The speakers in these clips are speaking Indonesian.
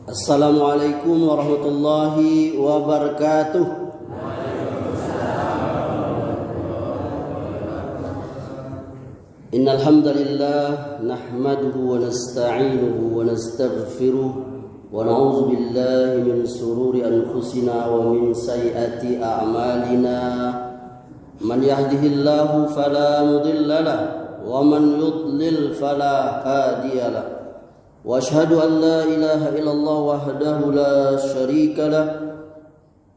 Assalamualaikum warahmatullahi wabarakatuh. Innal hamdalillah nahmaduhu wa nasta'inuhu wa nastaghfiruh wa na'udzu billahi min shururi anfusina wa min sayyiati a'malina. Man yahdihillahu fala mudilla lahu wa man yudlil fala hadiya lahu. Wa ashhadu an la ilaha illallah wahdahu la syarika lah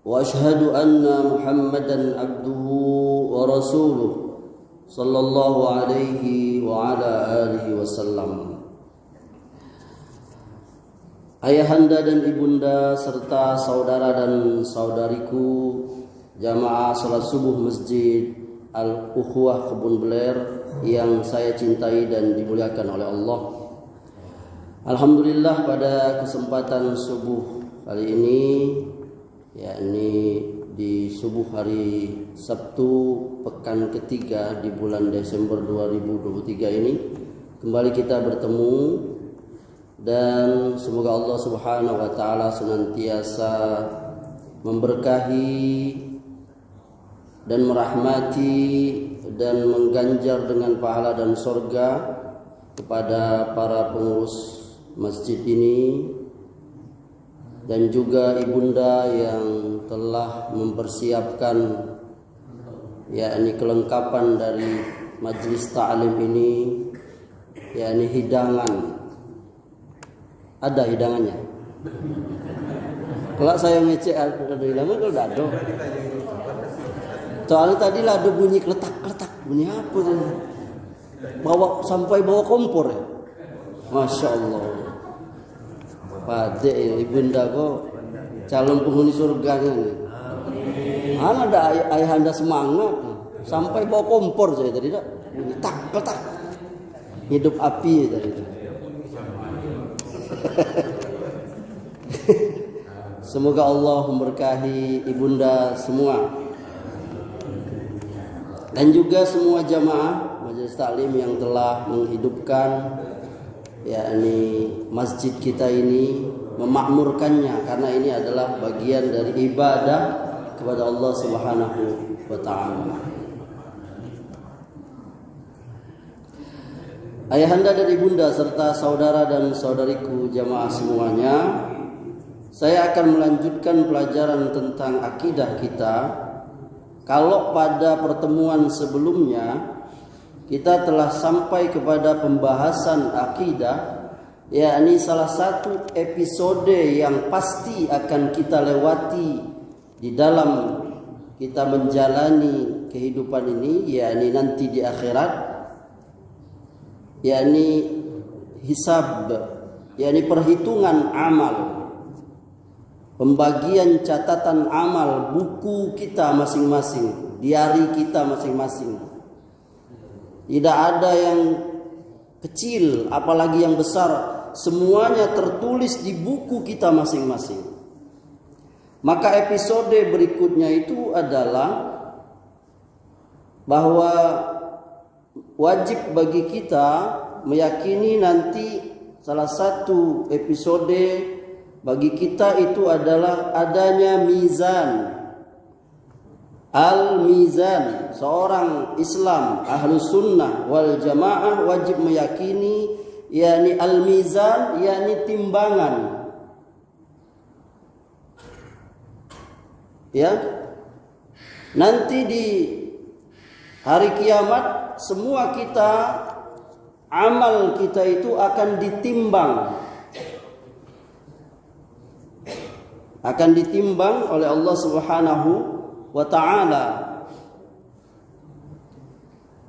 wa ashhadu anna Muhammadan abduhu wa rasuluh sallallahu alaihi wa ala alihi wasallam. Ayahanda dan ibunda serta saudara dan saudariku jamaah salat subuh Masjid Al-Ukhuwah Kebun Beler yang saya cintai dan dimuliakan oleh Allah. Alhamdulillah pada kesempatan subuh kali ini, yakni di subuh hari Sabtu pekan ketiga di bulan Desember 2023 ini, kembali kita bertemu dan semoga Allah Subhanahu wa taala senantiasa memberkahi dan merahmati dan mengganjar dengan pahala dan surga kepada para pengurus masjid ini dan juga ibunda yang telah mempersiapkan yakni kelengkapan dari majelis ta'lim ini, yakni hidangan. Ada hidangannya. Kalau saya ngecek ada hidangan kalau dado. Soalnya tadi lado bunyi kletak-kletak, bunyi apa tuh? Sampai bawa kompor ya. Masya Allah. Pada ibunda kok calon penghuni surganya nih. Ada ayahanda semangat sampai bawa kompor saya tadi tak. Tak. Hidup api tadi. Semoga Allah memberkahi ibunda semua dan juga semua jamaah majelis taklim yang telah menghidupkan yakni masjid kita ini, memakmurkannya, karena ini adalah bagian dari ibadah kepada Allah Subhanahu wa taala. Ayahanda dan ibunda serta saudara dan saudariku jamaah semuanya, saya akan melanjutkan pelajaran tentang akidah kita. Kalau pada pertemuan sebelumnya kita telah sampai kepada pembahasan akidah, yakni salah satu episode yang pasti akan kita lewati di dalam kita menjalani kehidupan ini, yakni nanti di akhirat, yakni hisab, yakni perhitungan amal, pembagian catatan amal buku kita masing-masing, diari kita masing-masing. Tidak ada yang kecil apalagi yang besar, semuanya tertulis di buku kita masing-masing. Maka episode berikutnya itu adalah bahwa wajib bagi kita meyakini nanti salah satu episode bagi kita itu adalah adanya mizan. Al-mizan, seorang Islam ahlus sunnah wal jamaah wajib meyakini yakni al-mizan, yakni timbangan. Ya, nanti di hari kiamat semua kita, amal kita itu akan ditimbang oleh Allah Subhanahu wa ta'ala.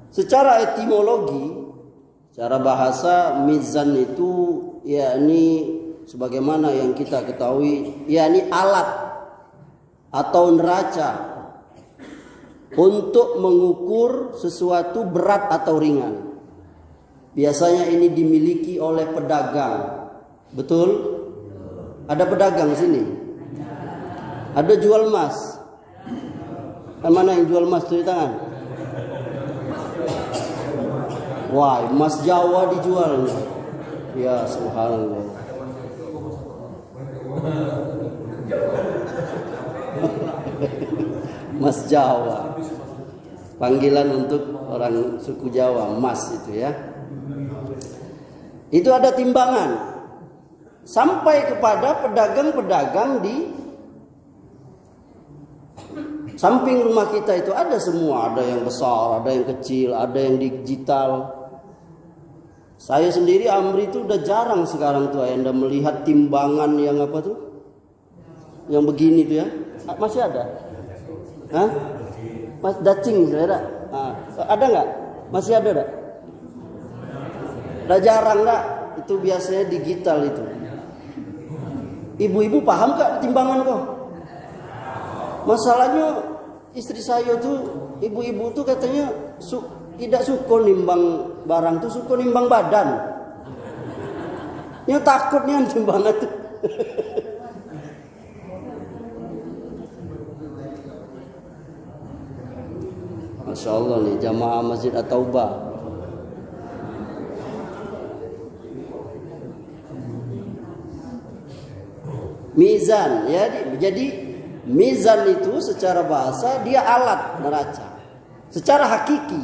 Secara etimologi, secara bahasa, mizan itu yakni sebagaimana yang kita ketahui, yakni alat atau neraca untuk mengukur sesuatu berat atau ringan. Biasanya ini dimiliki oleh pedagang. Betul? Ada pedagang sini? Ada jual emas? Mana yang jual emas tuh di tangan? Wah, emas Jawa dijual. Ya subhanallah. Mas Jawa. Panggilan untuk orang suku Jawa, mas itu ya. Itu ada timbangan. Sampai kepada pedagang-pedagang di samping rumah kita itu ada semua. Ada yang besar, ada yang kecil, ada yang digital. Saya sendiri Amri itu udah jarang sekarang tuh Anda melihat timbangan yang apa tuh? Yang begini tuh ya. Masih ada? Hah? Mas dacing saudara? Ada nggak? Masih ada nggak? Udah jarang nggak? Itu biasanya digital itu. Ibu-ibu paham nggak timbangan kok? Masalahnya istri saya tuh, ibu-ibu tuh katanya tidak suka nimbang barang tuh, suka nimbang badan. Dia takutnya timbangan tuh. Masya Allah nih jamaah Masjid At-Taubah. Mizan ya, jadi mizan itu secara bahasa dia alat neraca. Secara hakiki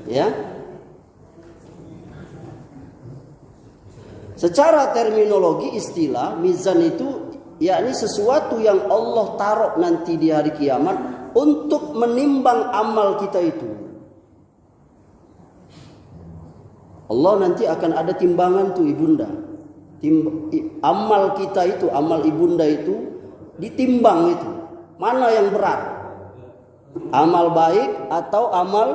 ya. Secara terminologi istilah mizan itu yakni sesuatu yang Allah taruh nanti di hari kiamat untuk menimbang amal kita itu. Allah nanti akan ada timbangan tuh ibunda. Amal kita itu, amal ibunda itu ditimbang itu. Mana yang berat? Amal baik atau amal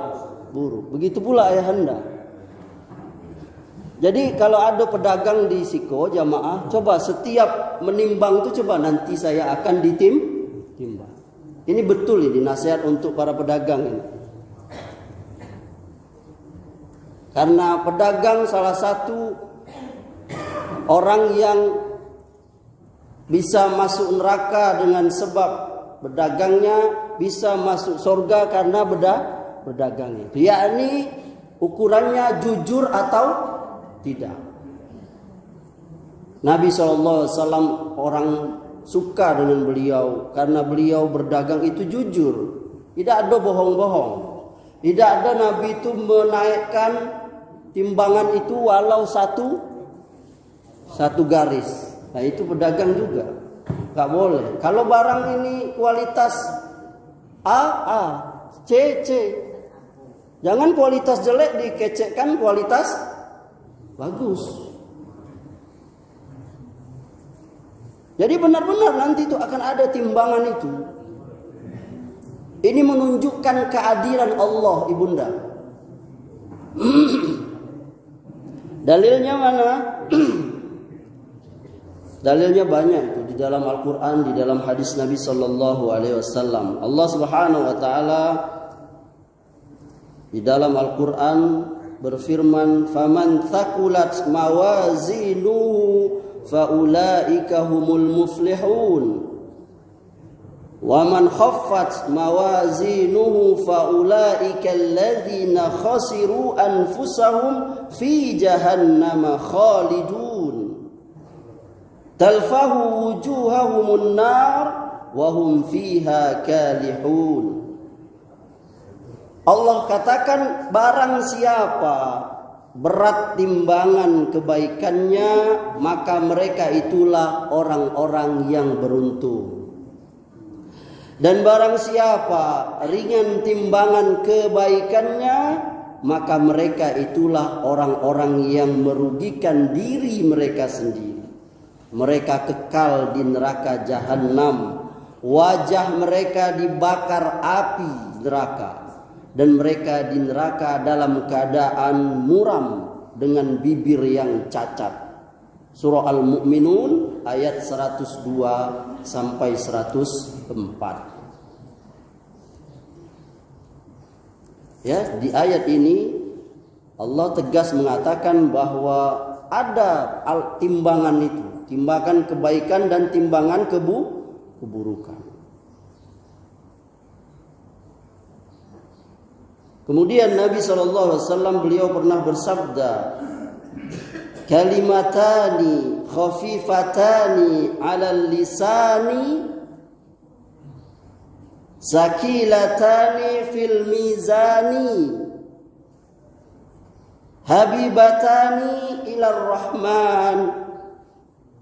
buruk. Begitu pula ayahanda. Jadi kalau ada pedagang di Siko jamaah, coba setiap menimbang itu coba nanti saya akan ditimbang. Ini betul ini nasihat untuk para pedagang ini. Karena pedagang salah satu orang yang bisa masuk neraka dengan sebab berdagangnya, bisa masuk surga karena berdagangnya. Yakni ukurannya jujur atau tidak. Nabi SAW orang suka dengan beliau karena beliau berdagang itu jujur, tidak ada bohong-bohong, tidak ada Nabi itu menaikkan timbangan itu walau satu garis. Nah itu pedagang juga nggak boleh. Kalau barang ini kualitas A, C, jangan kualitas jelek dikecekkan kualitas bagus. Jadi benar-benar nanti itu akan ada timbangan itu. Ini menunjukkan keadilan Allah ibunda. Dalilnya mana? Dalilnya banyak itu di dalam Al-Quran, di dalam hadis Nabi Sallallahu Alaihi Wasallam. Allah Subhanahu Wa Taala di dalam Al-Quran berfirman, "Faman thaqulat mawazinuhu faulaika humul muflihun wa man khaffat mawazinuhu faulaika alladzina khasiru anfusahum fi jahannam khalidun talfahu wujuhahumun nar wa hum fiha kalihun." Allah katakan barang siapa berat timbangan kebaikannya, maka mereka itulah orang-orang yang beruntung. Dan barang siapa ringan timbangan kebaikannya, maka mereka itulah orang-orang yang merugikan diri mereka sendiri. Mereka kekal di neraka jahanam. Wajah mereka dibakar api neraka. Dan mereka di neraka dalam keadaan muram dengan bibir yang cacat. Surah Al-Mu'minun ayat 102 sampai 104. Ya, di ayat ini Allah tegas mengatakan bahwa ada timbangan itu, timbangan kebaikan dan timbangan keburukan. Kemudian Nabi SAW beliau pernah bersabda, kalimatani khafifatani 'alal lisani sakilatani fil mizani habibatani ilar rahman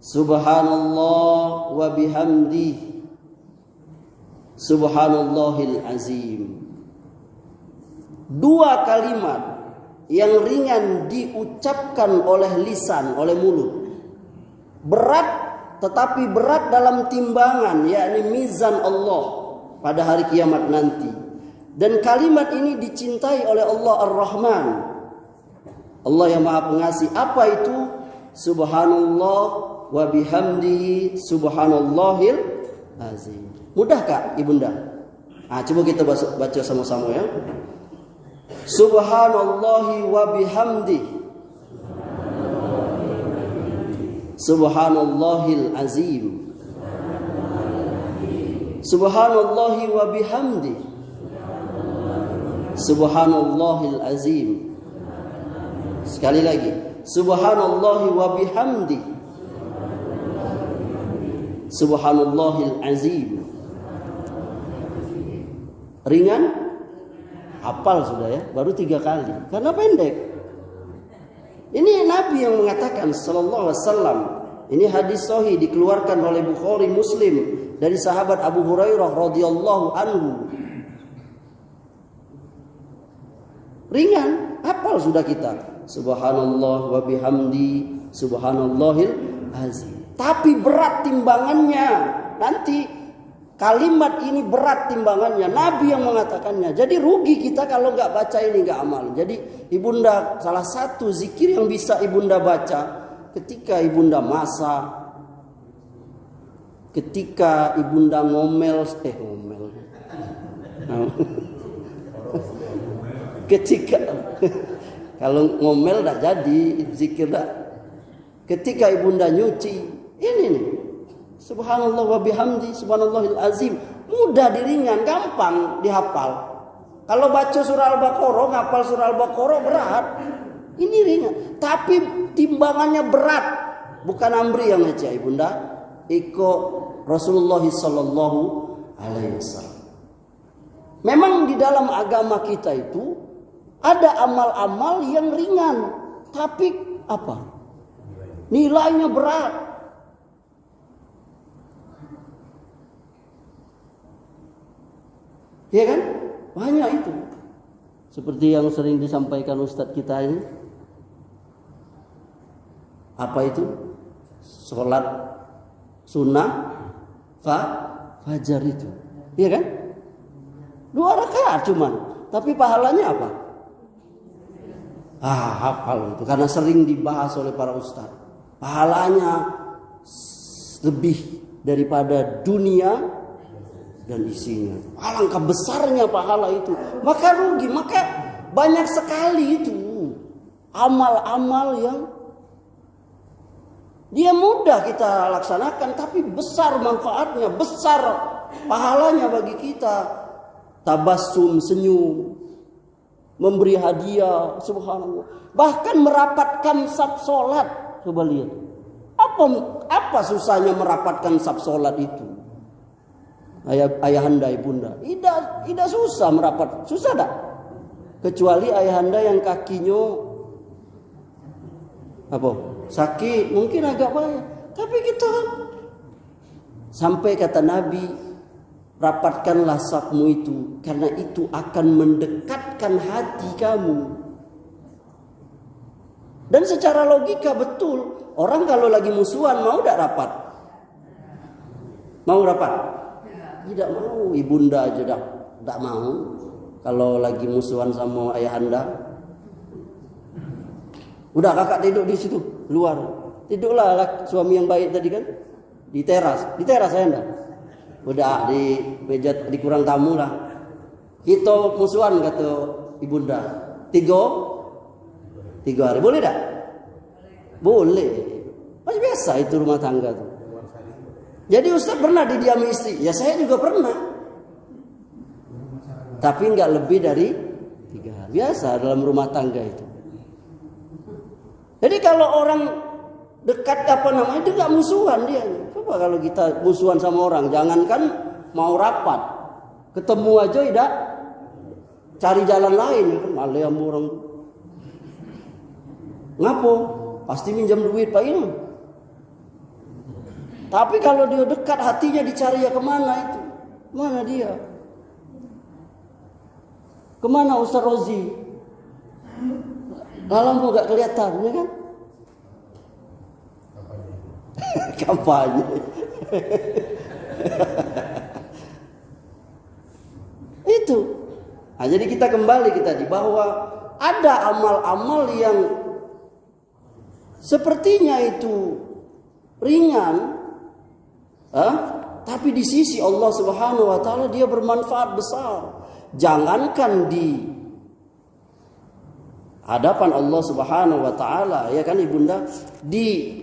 subhanallah wa bihamdihi subhanallahil azim. Dua kalimat yang ringan diucapkan oleh lisan, oleh mulut, berat tetapi berat dalam timbangan, yakni mizan Allah pada hari kiamat nanti. Dan kalimat ini dicintai oleh Allah Ar-Rahman, Allah yang Maha Pengasih. Apa itu? Subhanallah wa bihamdihi subhanallahil azim. Mudah kak ibunda? Coba kita baca sama-sama ya. Subhanallahi wa bihamdihi subhanallahil azim. Subhanallahi wa bihamdihi subhanallahil azim. Sekali lagi. Subhanallahi wa bihamdihi subhanallahil azim. Ringan? Hafal sudah ya, baru 3 kali. Karena pendek. Ini Nabi yang mengatakan sallallahu alaihi wasallam. Ini hadis sahih dikeluarkan oleh Bukhari Muslim dari sahabat Abu Hurairah radhiyallahu anhu. Ringan, hafal sudah kita. Subhanallah wa bihamdi subhanallahil azim. Tapi berat timbangannya. Nanti kalimat ini berat timbangannya. Nabi yang mengatakannya. Jadi rugi kita kalau nggak baca ini, nggak amal. Jadi ibunda, salah satu zikir yang bisa ibunda baca ketika ibunda masak, ketika ibunda ngomel. Ketika kalau ngomel dah jadi zikir dah. Ketika ibunda nyuci, ini nih. Subhanallah wa bihamdi subhanallahil azim. Mudah diringan, gampang dihafal. Kalau baca surah Al-Baqarah, ngapal surah Al-Baqarah berat. Ini ringan, tapi timbangannya berat. Bukan Amri yang ngecek ibunda, iko Rasulullah sallallahu alaihi wasallam. Memang di dalam agama kita itu ada amal-amal yang ringan, tapi apa? Nilainya berat. Ya kan? Banyak itu. Seperti yang sering disampaikan Ustadz kita ini. Apa itu? Sholat sunnah fajar itu. Iya kan? 2 rakaat cuman. Tapi pahalanya apa? Hafal itu. Karena sering dibahas oleh para ustadz. Pahalanya lebih daripada dunia dan isinya. Alangkah besarnya pahala itu. Maka rugi. Maka banyak sekali itu amal-amal yang dia mudah kita laksanakan, tapi besar manfaatnya, besar pahalanya bagi kita. Tabassum, senyum, memberi hadiah, subhanallah. Bahkan merapatkan saf solat. Coba lihat. Apa susahnya merapatkan saf solat itu? Ayahanda, ibunda. Tidak susah merapat. Susah tak? Kecuali ayahanda yang kakinya sakit, mungkin agak banyak. Tapi kita sampai kata Nabi, rapatkanlah safmu itu, karena itu akan mendekatkan hati kamu. Dan secara logika betul, orang kalau lagi musuhan mau tak rapat? Mau rapat? Tidak mau. Ibunda aja tak mau. Kalau lagi musuhan sama ayahanda, udah kakak tidur di situ luar. Tidurlah suami yang baik tadi kan di teras ayahanda. Udah di meja di kurang tamu lah. Kita musuhan kata ibunda. 3 hari boleh tak? Boleh. Masih biasa itu rumah tangga tuh. Jadi Ustaz pernah didiami istri. Ya saya juga pernah. Tapi enggak lebih dari 3 hari. Biasa dalam rumah tangga itu. Jadi kalau orang dekat dia nggak musuhan dia. Coba kalau kita musuhan sama orang, jangankan mau rapat, ketemu aja tidak cari jalan lain ya kan, malah yang orang ngapo pasti minjam duit Pak ini. Tapi kalau dia dekat hatinya dicari ya kemana itu? Mana dia? Kemana Ustaz Rozi? Dalam gak kelihatan ya kan? Kampanye. Itu. Nah, jadi kita kembali tadi bahwa ada amal-amal yang sepertinya itu ringan, tapi di sisi Allah Subhanahu wa taala dia bermanfaat besar. Jangankan di hadapan Allah Subhanahu wa taala, ya kan Ibunda, di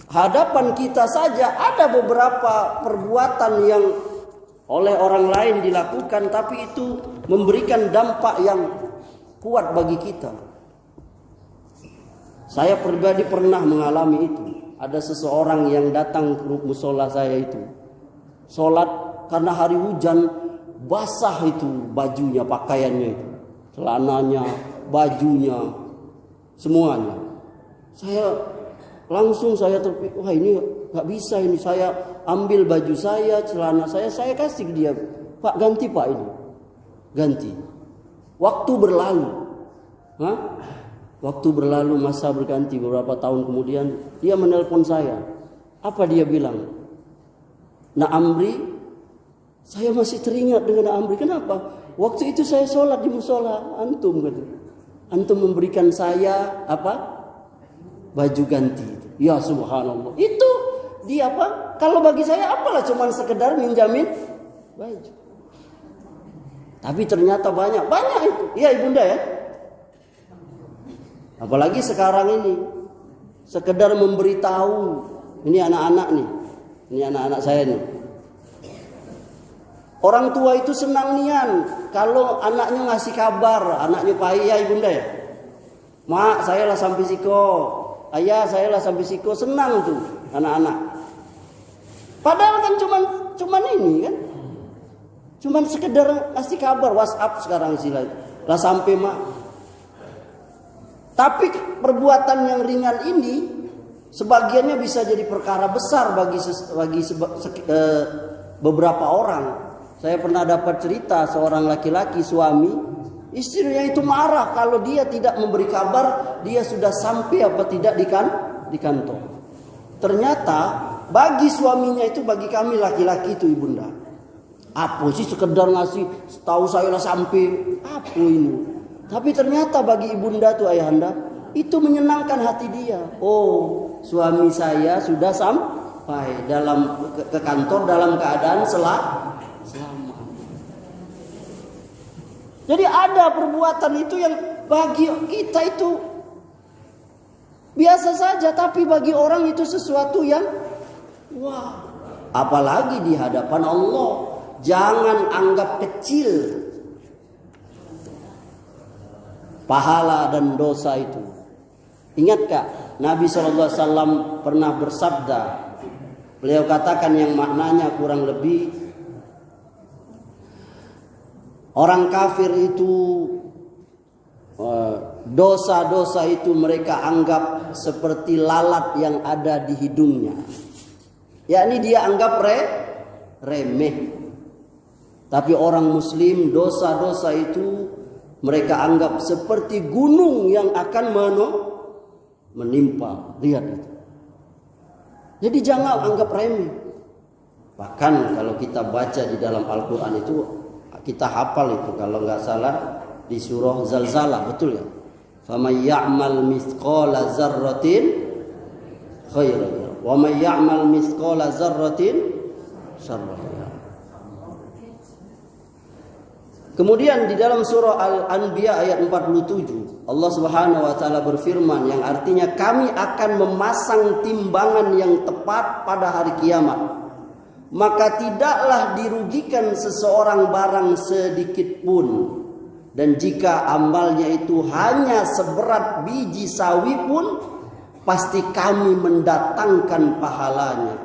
hadapan kita saja ada beberapa perbuatan yang oleh orang lain dilakukan, tapi itu memberikan dampak yang kuat bagi kita. Saya pribadi pernah mengalami itu. Ada seseorang yang datang ke musola saya itu, sholat karena hari hujan, basah itu bajunya, pakaiannya itu, celananya, bajunya, semuanya. Saya terpikir, wah ini nggak bisa ini. Saya ambil baju saya, celana saya kasih ke dia. Pak, ganti Pak ini, ganti. Waktu berlalu, masa berganti, beberapa tahun kemudian dia menelpon saya. Apa dia bilang? Nak Amri, saya masih teringat dengan Nak Amri. Kenapa? Waktu itu saya sholat di musola antum, kata. Antum memberikan saya apa? Baju ganti. Ya subhanallah. Itu dia apa? Kalau bagi saya apalah, cuman sekedar minjamin baju. Tapi ternyata banyak itu. Iya Ibunda ya. Apalagi sekarang ini, sekedar memberitahu, ini anak-anak nih, ini anak-anak saya nih. Orang tua itu senang nian kalau anaknya ngasih kabar, anaknya Pak ya Ibunda ya. Mak, saya lah sampai siko, ayah saya lah sampai siko, senang tuh anak-anak. Padahal kan cuman ini kan, cuman sekedar ngasih kabar, WhatsApp sekarang istilah lah sampai mak. Tapi perbuatan yang ringan ini sebagiannya bisa jadi perkara besar bagi beberapa orang. Saya pernah dapat cerita seorang laki-laki suami, istrinya itu marah kalau dia tidak memberi kabar dia sudah sampai apa tidak di kantor. Ternyata bagi suaminya itu, bagi kami laki-laki itu Ibunda, apa sih sekedar ngasih tahu saya lah sampai apa ini. Tapi ternyata bagi Ibunda tuh ayahanda, itu menyenangkan hati dia. Oh, suami saya sudah sampai ke kantor dalam keadaan selamat. Jadi ada perbuatan itu yang bagi kita itu biasa saja, tapi bagi orang itu sesuatu yang wah. Apalagi di hadapan Allah, jangan anggap kecil pahala dan dosa itu. Ingat Kak, Nabi SAW pernah bersabda, beliau katakan yang maknanya kurang lebih, orang kafir itu dosa-dosa itu mereka anggap seperti lalat yang ada di hidungnya. Yakni dia anggap remeh. Tapi orang muslim dosa-dosa itu mereka anggap seperti gunung yang akan menimpa. Lihat itu. Jadi jangan anggap remeh. Bahkan kalau kita baca di dalam Al-Quran itu, kita hafal itu kalau nggak salah di surah Zalzalah, betul ya? Faman ya'mal mithqala dzarratin khairan yarah wa man ya'mal mithqala dzarratin syarran yarah. Kemudian di dalam surah Al-Anbiya ayat 47, Allah Subhanahu wa taala berfirman yang artinya kami akan memasang timbangan yang tepat pada hari kiamat. Maka tidaklah dirugikan seseorang barang sedikit pun Dan jika amalnya itu hanya seberat biji sawi pun, pasti kami mendatangkan pahalanya.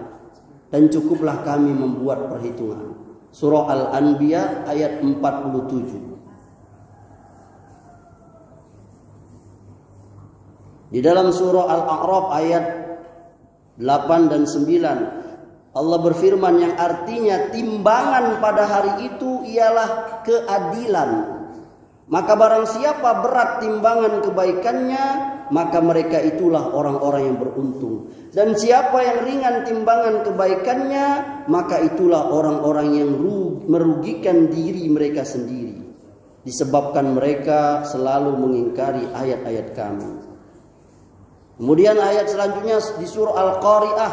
Dan cukuplah kami membuat perhitungan. Surah Al-Anbiya ayat 47. Di dalam surah Al-A'raf ayat 8 dan 9, Allah berfirman yang artinya timbangan pada hari itu ialah keadilan. Maka barang siapa berat timbangan kebaikannya, maka mereka itulah orang-orang yang beruntung. Dan siapa yang ringan timbangan kebaikannya, maka itulah orang-orang yang merugikan diri mereka sendiri, disebabkan mereka selalu mengingkari ayat-ayat kami. Kemudian ayat selanjutnya di surah Al-Qari'ah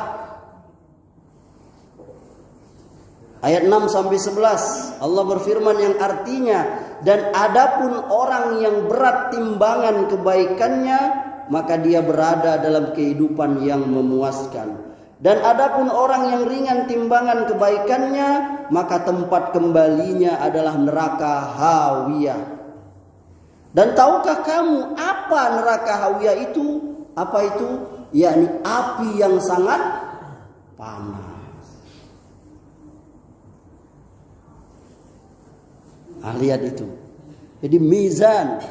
ayat 6 sampai 11, Allah berfirman yang artinya, dan adapun orang yang berat timbangan kebaikannya, maka dia berada dalam kehidupan yang memuaskan. Dan adapun orang yang ringan timbangan kebaikannya, maka tempat kembalinya adalah neraka hawiyah. Dan tahukah kamu apa neraka hawiyah itu? Apa itu? Yakni api yang sangat panas. Lihat itu. Jadi mizan.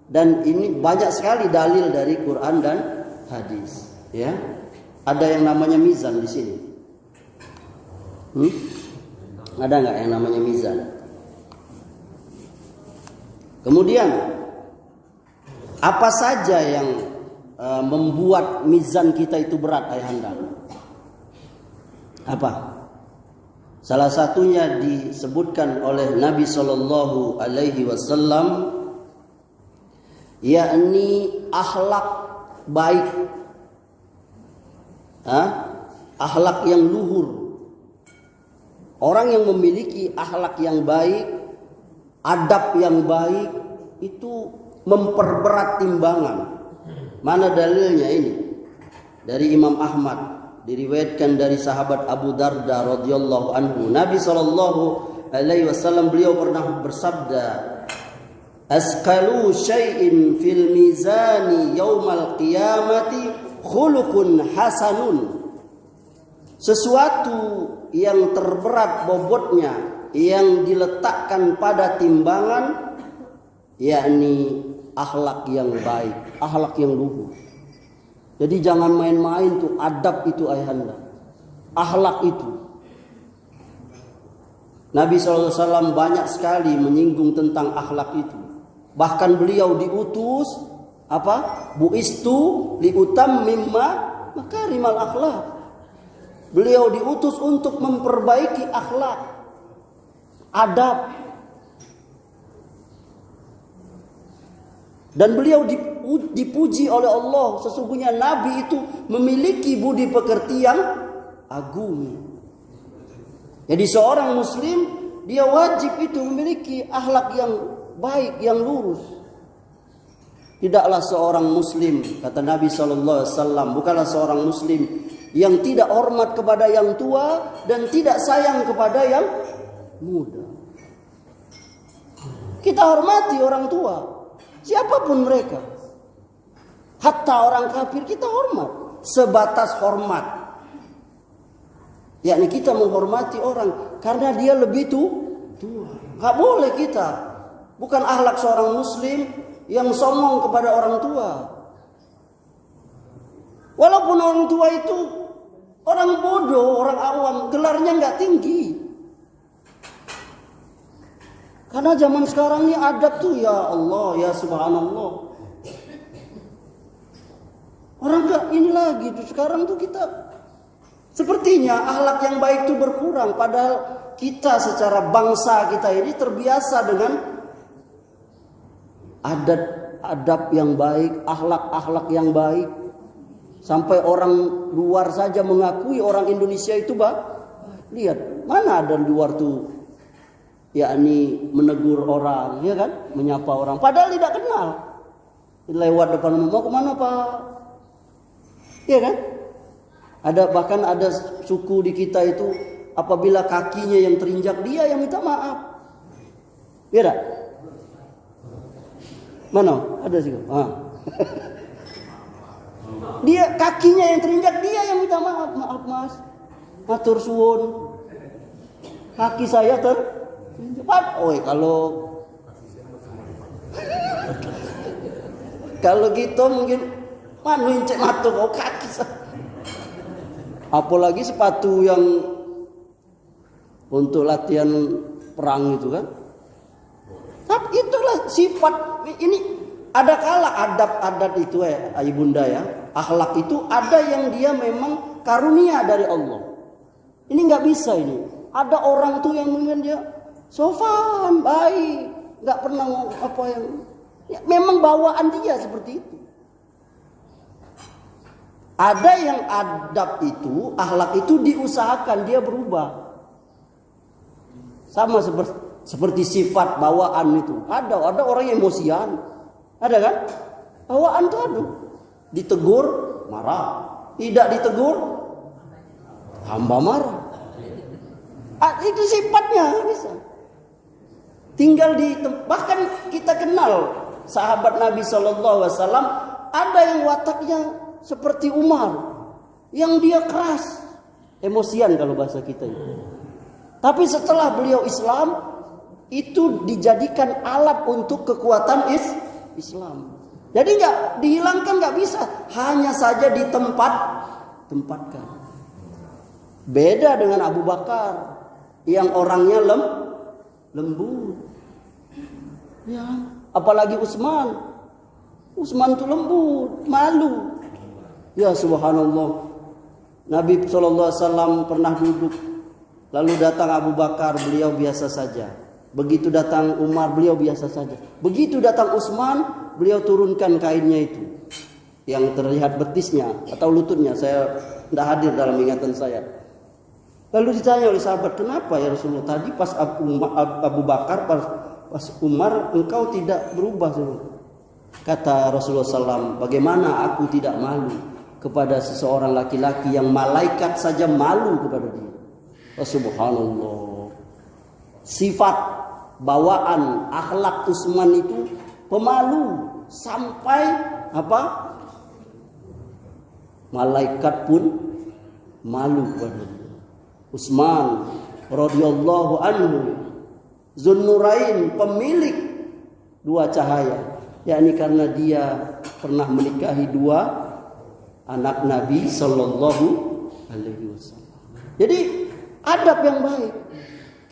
Dan ini banyak sekali dalil dari Quran dan hadis. Ya, ada yang namanya mizan di sini. Ada nggak yang namanya mizan? Kemudian apa saja yang membuat mizan kita itu berat, ayahanda? Apa? Salah satunya disebutkan oleh Nabi Shallallahu Alaihi Wasallam, yakni akhlak baik, akhlak yang luhur. Orang yang memiliki akhlak yang baik, adab yang baik, itu memperberat timbangan. Mana dalilnya ini? Dari Imam Ahmad, diriwayatkan dari sahabat Abu Darda radhiyallahu anhu. Nabi sallallahu alaihi wasallam beliau pernah bersabda, "Asqalu syai'in fil mizani yaumal qiyamati khuluqun hasanun." Sesuatu yang terberat bobotnya yang diletakkan pada timbangan, yakni akhlak yang baik, akhlak yang luhur. Jadi jangan main-main tuh adab itu, ayahanda. Akhlak itu. Nabi SAW banyak sekali menyinggung tentang akhlak itu. Bahkan beliau diutus buistu liutammimma makarimal akhlak. Beliau diutus untuk memperbaiki akhlak, adab. Dan beliau dipuji oleh Allah. Sesungguhnya Nabi itu memiliki budi pekerti yang agung. Jadi seorang muslim, dia wajib itu memiliki akhlak yang baik, yang lurus. Tidaklah seorang muslim, kata Nabi SAW, bukanlah seorang muslim yang tidak hormat kepada yang tua dan tidak sayang kepada yang muda. Kita hormati orang tua, siapapun mereka. Hatta orang kafir kita hormat, sebatas hormat. Yakni kita menghormati orang karena dia lebih tua. Gak boleh kita. Bukan akhlak seorang muslim yang sombong kepada orang tua. Walaupun orang tua itu orang bodoh, orang awam, gelarnya gak tinggi. Karena zaman sekarang ini adab tuh, ya Allah, ya subhanallah. Orang gak ini lagi tuh, sekarang tuh kita sepertinya akhlak yang baik itu berkurang. Padahal kita secara bangsa kita ini terbiasa dengan adab yang baik, akhlak yang baik. Sampai orang luar saja mengakui orang Indonesia itu lihat, mana ada luar tuh, yakni menegur orang, ya kan, menyapa orang, padahal tidak kenal. Lewat depan, mau kemana Pak? Ya kan? Bahkan ada suku di kita itu, apabila kakinya yang terinjak, dia yang minta maaf. Ya tak? Mana? Ada sih. Dia kakinya yang terinjak, dia yang minta maaf. Maaf mas, matur suwun. Kaki saya terinjak. Oi kalau gitu mungkin incek matur kaki saya. Apalagi sepatu yang untuk latihan perang itu kan. Tapi itulah sifat ini. Ada kala adab adat itu ibunda ya, akhlak itu ada yang dia memang karunia dari Allah. Ini nggak bisa ini. Ada orang tuh yang mungkin dia sopan, baik, nggak pernah ngomong apa yang ya, memang bawaan dia seperti itu. Ada yang adab itu, akhlak itu diusahakan dia berubah. Sama seperti sifat bawaan itu. Ada orang yang emosian. Ada kan? Bawaan tuh ada. Ditegur, marah. Tidak ditegur, hamba marah. Itu sifatnya bisa. Tinggal bahkan kita kenal sahabat Nabi SAW, ada yang wataknya seperti Umar, yang dia keras, emosian kalau bahasa kita itu. Tapi setelah beliau Islam, itu dijadikan alat untuk kekuatan Islam. Jadi nggak dihilangkan, nggak bisa, hanya saja tempatkan. Beda dengan Abu Bakar yang orangnya lembut. Ya, apalagi Utsman itu lembut, malu. Ya subhanallah. Nabi SAW pernah duduk, lalu datang Abu Bakar, beliau biasa saja. Begitu datang Umar, beliau biasa saja. Begitu datang Utsman, beliau turunkan kainnya itu, yang terlihat betisnya atau lututnya. Saya tidak hadir dalam ingatan saya. Lalu ditanya oleh sahabat, kenapa ya Rasulullah? Tadi pas Abu Bakar, pas Umar, engkau tidak berubah. Kata Rasulullah SAW, bagaimana aku tidak malu kepada seseorang laki-laki yang malaikat saja malu kepada dia. Subhanallah. Sifat bawaan akhlak Utsman itu pemalu sampai apa? Malaikat pun malu kepada dia. Utsman radhiyallahu anhu Zunnurain, pemilik dua cahaya, yakni karena dia pernah menikahi dua anak Nabi sallallahu alaihi wasallam. Jadi adab yang baik.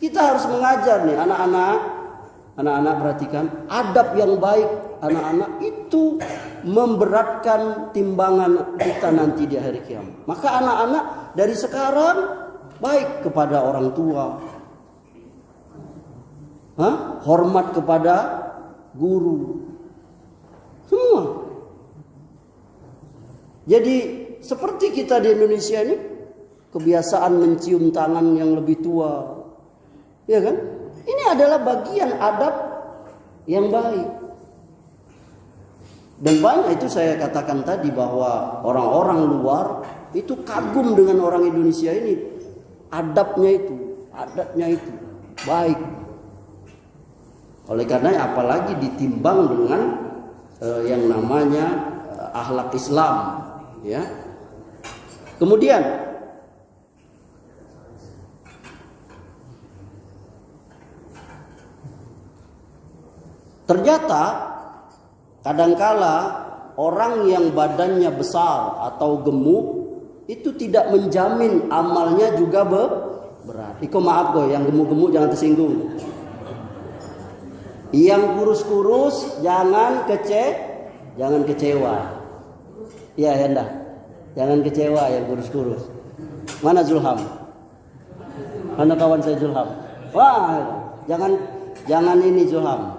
Kita harus mengajar nih anak-anak perhatikan, adab yang baik anak-anak itu memberatkan timbangan kita nanti di hari kiamat. Maka anak-anak dari sekarang baik kepada orang tua, hormat kepada guru, semua. Jadi seperti kita di Indonesia ini kebiasaan mencium tangan yang lebih tua. Ya kan? Ini adalah bagian adab yang baik. Dan banyak itu saya katakan tadi bahwa orang-orang luar itu kagum dengan orang Indonesia ini. Adatnya itu baik. Oleh karena apalagi ditimbang dengan yang namanya akhlak Islam, ya. Kemudian ternyata kadangkala orang yang badannya besar atau gemuk itu tidak menjamin amalnya juga berat. Iko maaf kok, yang gemuk-gemuk jangan tersinggung. Yang kurus-kurus jangan kecewa. Ya Henda, jangan kecewa yang kurus-kurus. Mana Zulham? Mana kawan saya Zulham? Wah, jangan ini Zulham.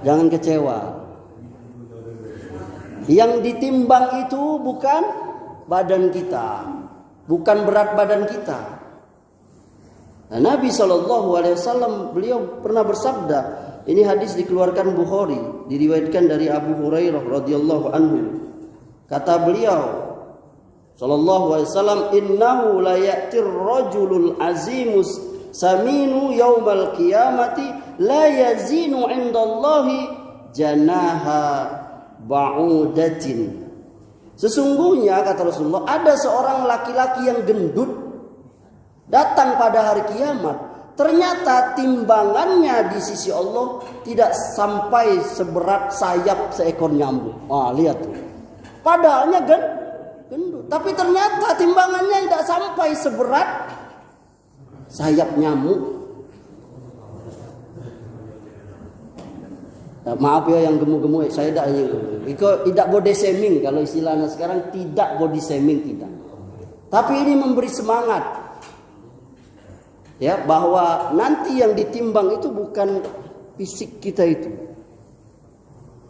Jangan kecewa. Yang ditimbang itu bukan badan kita, bukan berat badan kita. Nah, Nabi SAW beliau pernah bersabda, ini hadis dikeluarkan Bukhari, diriwayatkan dari Abu Hurairah radhiyallahu anhu. Kata beliau sallallahu alaihi wasallam, innahu la ya'tir rajulul azimus saminu yaumal qiyamati la yazinu indallahi janaha ba'udatin. Sesungguhnya kata Rasulullah, ada seorang laki-laki yang gendut datang pada hari kiamat. Ternyata timbangannya di sisi Allah tidak sampai seberat sayap seekor nyamuk. Lihat tuh. Padahalnya gendut, tapi ternyata timbangannya tidak sampai seberat sayap nyamuk. Maaf ya yang gemuk-gemuk, saya tidak body shaming kalau istilahnya sekarang, tidak body shaming, tidak. Tapi ini memberi semangat ya, bahwa nanti yang ditimbang itu bukan fisik kita itu.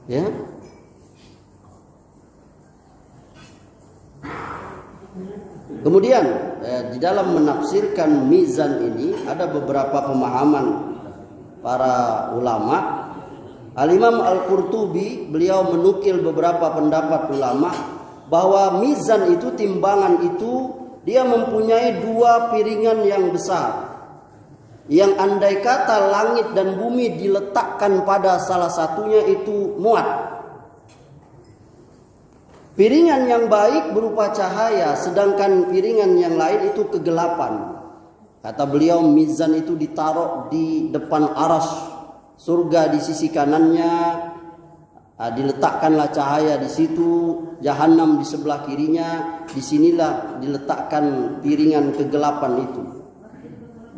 Ya. Kemudian di dalam menafsirkan mizan ini ada beberapa pemahaman para ulama. Al-Imam Al-Qurtubi, beliau menukil beberapa pendapat ulama bahwa mizan itu, timbangan itu, dia mempunyai dua piringan yang besar, yang andai kata langit dan bumi diletakkan pada salah satunya itu muat. Piringan yang baik berupa cahaya, sedangkan piringan yang lain itu kegelapan. Kata beliau, mizan itu ditaruh di depan arsy surga di sisi kanannya, diletakkanlah cahaya di situ, jahanam di sebelah kirinya, disinilah diletakkan piringan kegelapan itu.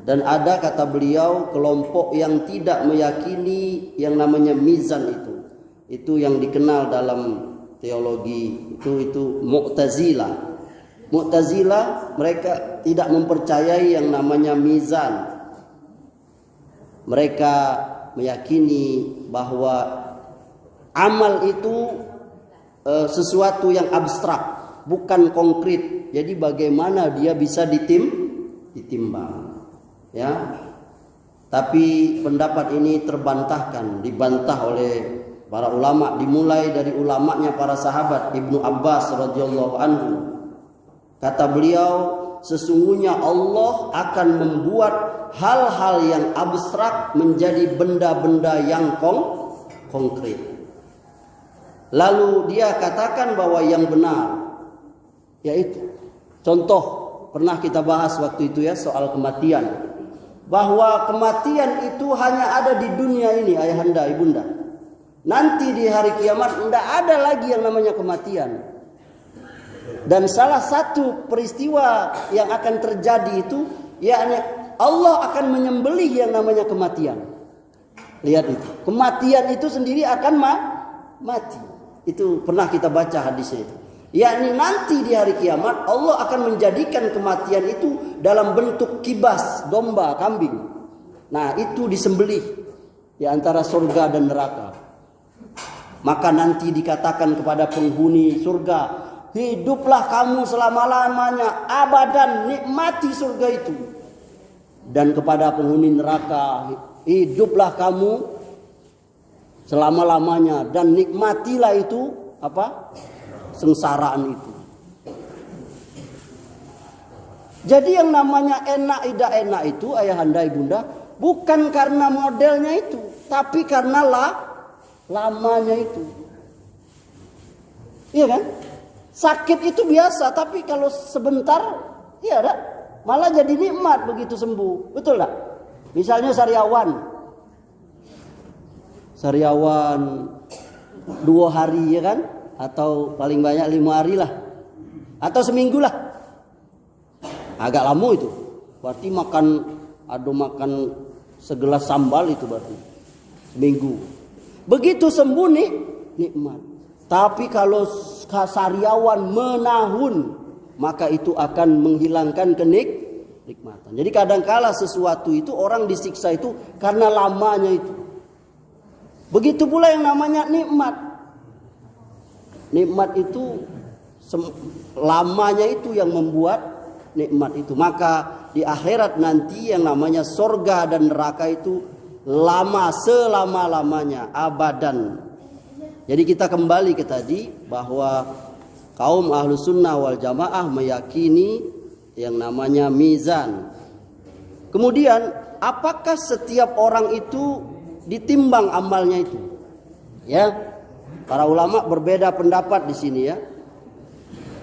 Dan ada, kata beliau, kelompok yang tidak meyakini yang namanya mizan itu yang dikenal dalam teologi itu Mu'tazilah. Mu'tazilah, mereka tidak mempercayai yang namanya mizan. Mereka meyakini bahwa amal itu sesuatu yang abstrak, bukan konkret. Jadi bagaimana dia bisa ditimbang, ya? Tapi pendapat ini dibantah oleh para ulama, dimulai dari ulamanya para sahabat. Ibnu Abbas radhiyallahu anhu, kata beliau, sesungguhnya Allah akan membuat hal-hal yang abstrak menjadi benda-benda yang konkret. Lalu dia katakan bahwa yang benar yaitu, contoh pernah kita bahas waktu itu ya, soal kematian, bahwa kematian itu hanya ada di dunia ini, ayahanda, ibunda. Nanti di hari kiamat tidak ada lagi yang namanya kematian. Dan salah satu peristiwa yang akan terjadi itu, yakni Allah akan menyembelih yang namanya kematian. Lihat itu, kematian itu sendiri akan mati. Itu pernah kita baca hadisnya itu. Yakni nanti di hari kiamat Allah akan menjadikan kematian itu dalam bentuk kibas, domba, kambing. Nah, itu disembelih di antara surga dan neraka. Maka nanti dikatakan kepada penghuni surga, hiduplah kamu selama-lamanya, abadan, nikmati surga itu. Dan kepada penghuni neraka, hiduplah kamu selama-lamanya dan nikmatilah itu sengsaraan itu. Jadi yang namanya enak tidak enak itu, ayahanda ibunda, bukan karena modelnya itu, tapi karena lamanya itu. Iya kan? Sakit itu biasa, tapi kalau sebentar, iya ada. Malah jadi nikmat begitu sembuh. Betul tak? Misalnya sariawan 2 hari ya kan? Atau paling banyak 5 hari lah. Atau seminggu lah. Agak lama itu. Berarti makan segelas sambal itu berarti. Seminggu. Begitu sembuh nih, nikmat. Tapi kalau sariawan menahun, maka itu akan menghilangkan kenikmatan. Jadi kadangkala sesuatu itu orang disiksa itu karena lamanya itu. Begitu pula yang namanya nikmat. Nikmat itu lamanya itu yang membuat nikmat itu. Maka di akhirat nanti yang namanya sorga dan neraka itu lama, selama-lamanya, abadan. Jadi kita kembali ke tadi bahwa kaum ahlu sunnah wal jamaah meyakini yang namanya mizan. Kemudian apakah setiap orang itu ditimbang amalnya itu? Ya, para ulama berbeda pendapat di sini ya.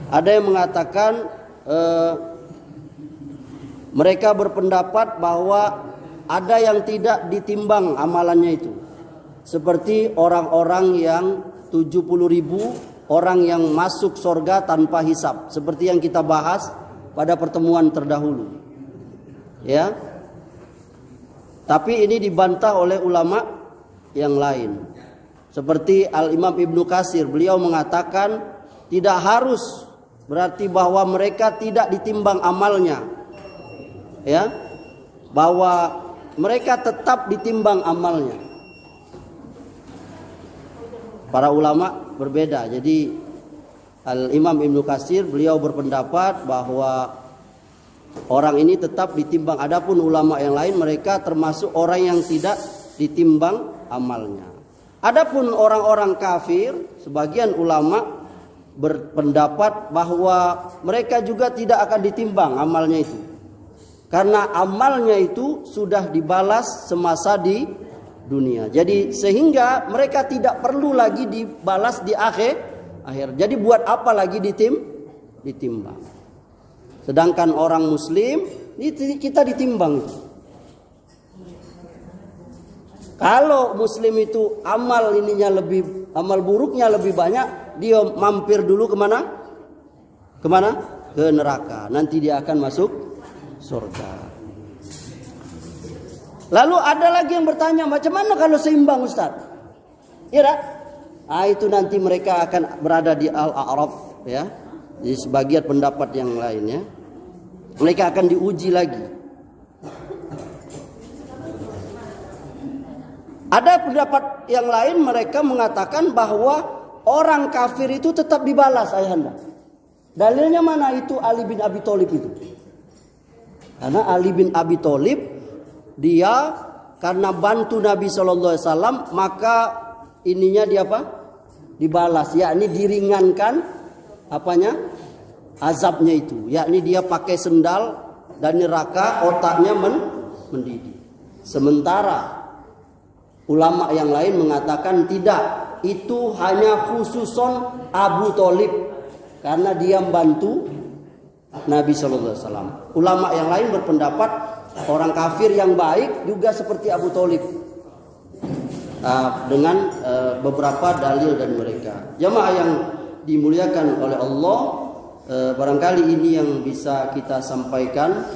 Ada yang mengatakan mereka berpendapat bahwa ada yang tidak ditimbang amalannya itu. Seperti orang-orang yang 70.000 orang yang masuk surga tanpa hisab, seperti yang kita bahas pada pertemuan terdahulu. Ya. Tapi ini dibantah oleh ulama yang lain. Seperti Al-Imam Ibnu Katsir, beliau mengatakan tidak harus berarti bahwa mereka tidak ditimbang amalnya. Ya. Bahwa mereka tetap ditimbang amalnya. Para ulama berbeda. Jadi Al-Imam Ibnu Katsir beliau berpendapat bahwa orang ini tetap ditimbang. Adapun ulama yang lain mereka termasuk orang yang tidak ditimbang amalnya. Adapun orang-orang kafir, sebagian ulama berpendapat bahwa mereka juga tidak akan ditimbang amalnya itu. Karena amalnya itu sudah dibalas semasa di dunia. Jadi sehingga mereka tidak perlu lagi dibalas di akhir. Jadi buat apa lagi ditimbang? Sedangkan orang muslim kita ditimbang. Kalau muslim itu amal buruknya lebih banyak, dia mampir dulu kemana? Ke neraka. Nanti dia akan masuk surga. Lalu ada lagi yang bertanya, macam mana kalau seimbang Ustaz? Iya tak? Itu nanti mereka akan berada di Al-A'raf ya. Di sebagian pendapat yang lainnya. Mereka akan diuji lagi. Ada pendapat yang lain mereka mengatakan bahwa orang kafir itu tetap dibalas ayahanda. Dalilnya mana itu Ali bin Abi Thalib itu? Karena Ali bin Abi Thalib dia karena bantu Nabi SAW maka ininya dia apa? Dibalas, yakni diringankan apanya? Azabnya itu, yakni dia pakai sendal dan neraka otaknya mendidih. Sementara ulama yang lain mengatakan tidak, itu hanya khususon Abu Thalib karena dia membantu Nabi SAW. Ulama yang lain berpendapat orang kafir yang baik juga seperti Abu Thalib dengan beberapa dalil dan mereka. Jamaah yang dimuliakan oleh Allah, barangkali ini yang bisa kita sampaikan.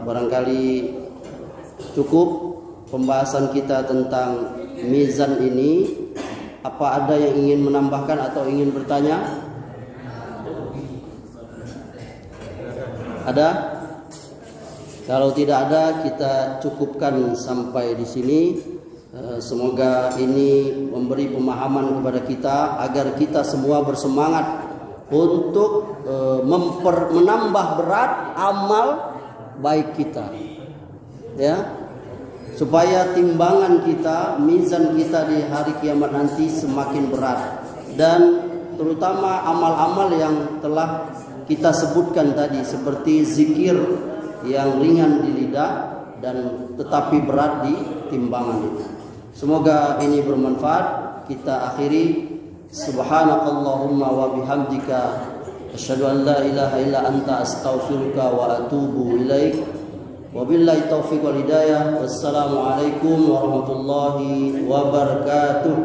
Barangkali cukup pembahasan kita tentang mizan ini. Apa ada yang ingin menambahkan atau ingin bertanya? Ada? Kalau tidak ada, kita cukupkan sampai di sini. Semoga ini memberi pemahaman kepada kita agar kita semua bersemangat untuk menambah berat amal baik kita. Ya. Supaya timbangan kita, mizan kita di hari kiamat nanti semakin berat. Dan terutama amal-amal yang telah kita sebutkan tadi, seperti zikir yang ringan di lidah dan tetapi berat di timbangan itu. Semoga ini bermanfaat. Kita akhiri, subhanakallahumma wa bihamdika asyhadu an la ilaha illa anta astaghfiruka wa atubu ilaik. Wabillahi taufiq wal hidayah. Wassalamualaikum warahmatullahi wabarakatuh.